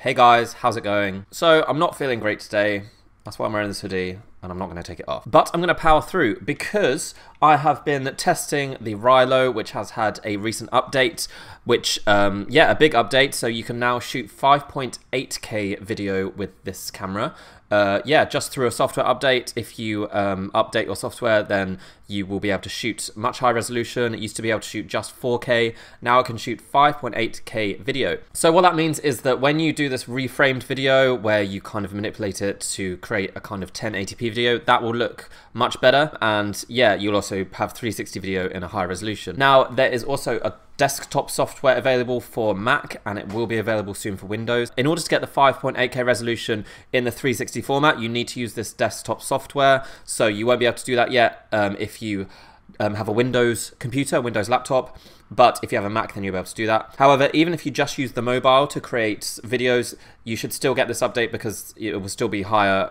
Hey guys, how's it going? So I'm not feeling great today. That's why I'm wearing this hoodie and I'm not going to take it off. But I'm going to power through because I have been testing the Rylo, which has had a recent update, which, yeah, a big update. So you can now shoot 5.8K video with this camera. Yeah, just through a software update. If you update your software, then you will be able to shoot much higher resolution. It used to be able to shoot just 4K. Now it can shoot 5.8K video. So what that means is that when you do this reframed video where you kind of manipulate it to create a kind of 1080p video, that will look much better. And yeah, you'll also have 360 video in a high resolution. Now there is also a desktop software available for Mac, and it will be available soon for Windows. In order to get the 5.8K resolution in the 360 format, you need to use this desktop software. So you won't be able to do that yet if you have a Windows computer, Windows laptop. But if you have a Mac, then you'll be able to do that. However, even if you just use the mobile to create videos, you should still get this update because it will still be higher,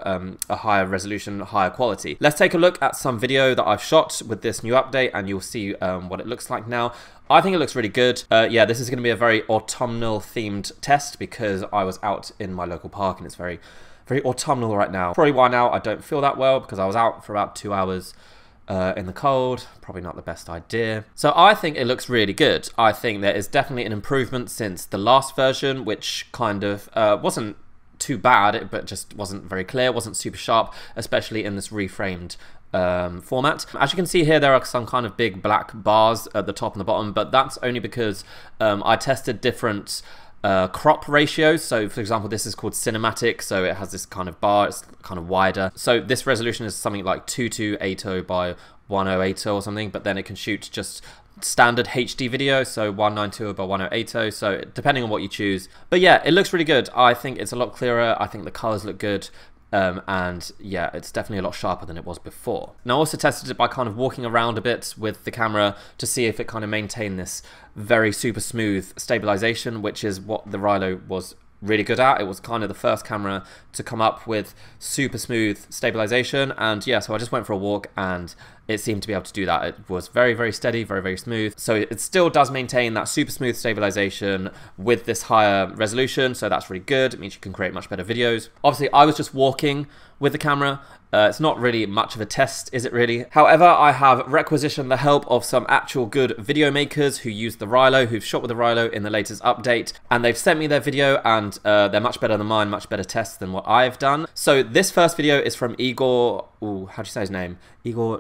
a higher resolution, higher quality. Let's take a look at some video that I've shot with this new update, and you'll see what it looks like now. I think it looks really good. Yeah, this is going to be a very autumnal themed test because I was out in my local park and it's very, very autumnal right now. Probably why now I don't feel that well, because I was out for about 2 hours in the cold. Probably not the best idea. So I think it looks really good. I think there is definitely an improvement since the last version, which kind of wasn't too bad, but just wasn't very clear, wasn't super sharp, especially in this reframed format. As you can see here, there are some kind of big black bars at the top and the bottom, but that's only because I tested different crop ratios. So for example, this is called cinematic, so it has this kind of bar, it's kind of wider. So this resolution is something like 2280 by 1080 or something, but then it can shoot just standard HD video, so 1920 by 1080, so depending on what you choose. But yeah, it looks really good. I think it's a lot clearer. I think the colors look good. And yeah, it's definitely a lot sharper than it was before. Now I also tested it by kind of walking around a bit with the camera to see if it kind of maintained this very super smooth stabilization, which is what the Rylo was really good at. It was kind of the first camera to come up with super smooth stabilization, and yeah, so I just went for a walk and it seemed to be able to do that. It was very, very steady, very, very smooth. So it still does maintain that super smooth stabilization with this higher resolution, so that's really good. It means you can create much better videos. Obviously, I was just walking with the camera. It's not really much of a test, is it really? However, I have requisitioned the help of some actual good video makers who use the Rylo, who've shot with the Rylo in the latest update, and they've sent me their video, and they're much better than mine, much better tests than what I've done. So this first video is from Igor, ooh, how do you say his name? Igor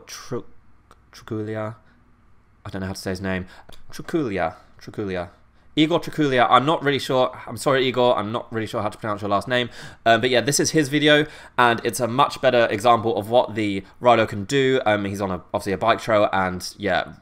Trukulia. I don't know how to say his name. Trukulia. Igor Trukulia. I'm not really sure. I'm sorry, Igor. I'm not really sure how to pronounce your last name. But yeah, this is his video, and it's a much better example of what the Rylo can do. He's on obviously a bike trail, and yeah,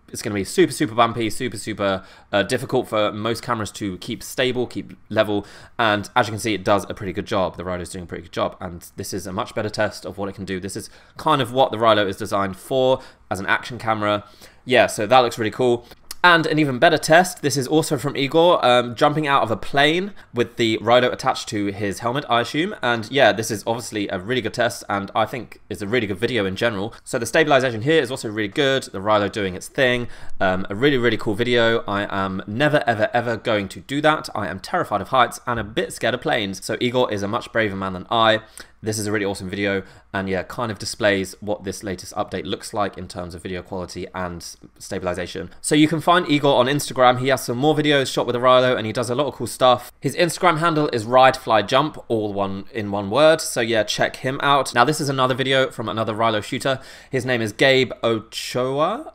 it's going to be super, super bumpy, super, super difficult for most cameras to keep stable, keep level. And as you can see, it does a pretty good job. The Rylo is doing a pretty good job. And this is a much better test of what it can do. This is kind of what the Rylo is designed for as an action camera. Yeah, so that looks really cool. And an even better test, this is also from Igor, jumping out of a plane with the Rylo attached to his helmet, I assume. And yeah, this is obviously a really good test, and I think it's a really good video in general. So the stabilization here is also really good, the Rylo doing its thing, a really, really cool video. I am never, ever, ever going to do that. I am terrified of heights and a bit scared of planes. So Igor is a much braver man than I. This is a really awesome video, and yeah, kind of displays what this latest update looks like in terms of video quality and stabilization. So you can find Igor on Instagram. He has some more videos shot with the Rylo, and he does a lot of cool stuff. His Instagram handle is ride, fly, jump, all in one word. So yeah, check him out. Now this is another video from another Rylo shooter. His name is Gabe Ochoa.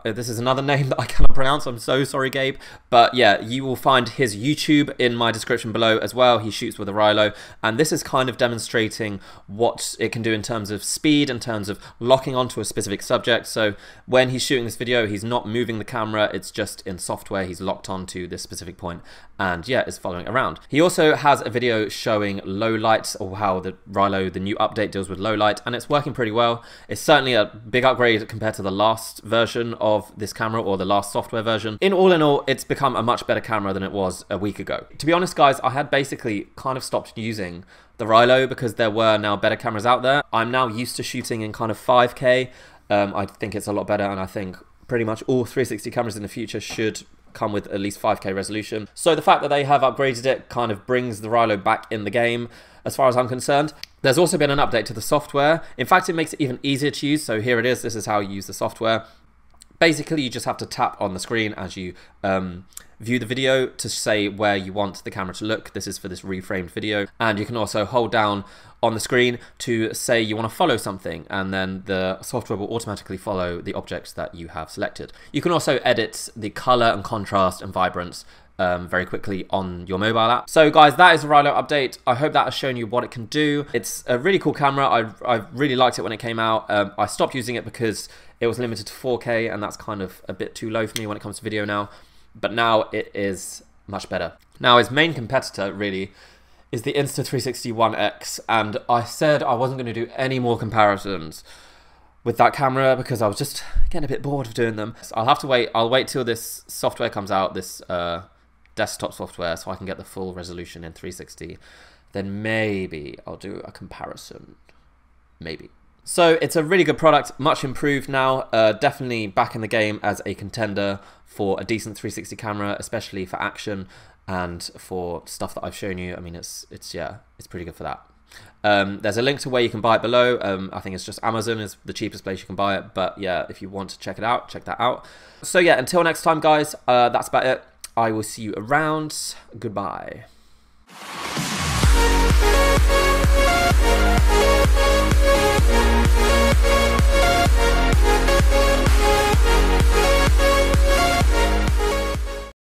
This is another name that I cannot pronounce. I'm so sorry, Gabe. But yeah, you will find his YouTube in my description below as well. He shoots with a Rylo, and this is kind of demonstrating what it can do in terms of speed, in terms of locking onto a specific subject. So when he's shooting this video, he's not moving the camera. It's just in software. He's locked onto this specific point, and yeah, is following it around. He also has a video showing low light, or how the Rylo, the new update, deals with low light, and it's working pretty well. It's certainly a big upgrade compared to the last version of this camera, or the last software version. In all, it's become a much better camera than it was a week ago. To be honest, guys, I had basically kind of stopped using the Rylo because there were now better cameras out there. I'm now used to shooting in kind of 5K. I think it's a lot better, and I think pretty much all 360 cameras in the future should come with at least 5K resolution. So the fact that they have upgraded it kind of brings the Rylo back in the game, as far as I'm concerned. There's also been an update to the software. In fact, it makes it even easier to use. So here it is. This is how you use the software. Basically, you just have to tap on the screen as you view the video to say where you want the camera to look. This is for this reframed video. And you can also hold down on the screen to say you want to follow something, and then the software will automatically follow the objects that you have selected. You can also edit the color and contrast and vibrance very quickly on your mobile app. So guys, that is the Rylo update. I hope that has shown you what it can do. It's a really cool camera. I really liked it when it came out. I stopped using it because it was limited to 4K, and that's kind of a bit too low for me when it comes to video now. But now it is much better. Now his main competitor really is the Insta360 One X, and I said I wasn't going to do any more comparisons with that camera because I was just getting a bit bored of doing them. So I'll have to wait. I'll wait till this software comes out, this desktop software, so I can get the full resolution in 360. Then maybe I'll do a comparison. Maybe. So it's a really good product, much improved now, definitely back in the game as a contender for a decent 360 camera, especially for action and for stuff that I've shown you. I mean, it's pretty good for that. There's a link to where you can buy it below. I think it's just Amazon is the cheapest place you can buy it, but yeah, if you want to check it out, check that out. So yeah, until next time guys, that's about it. I will see you around. Goodbye.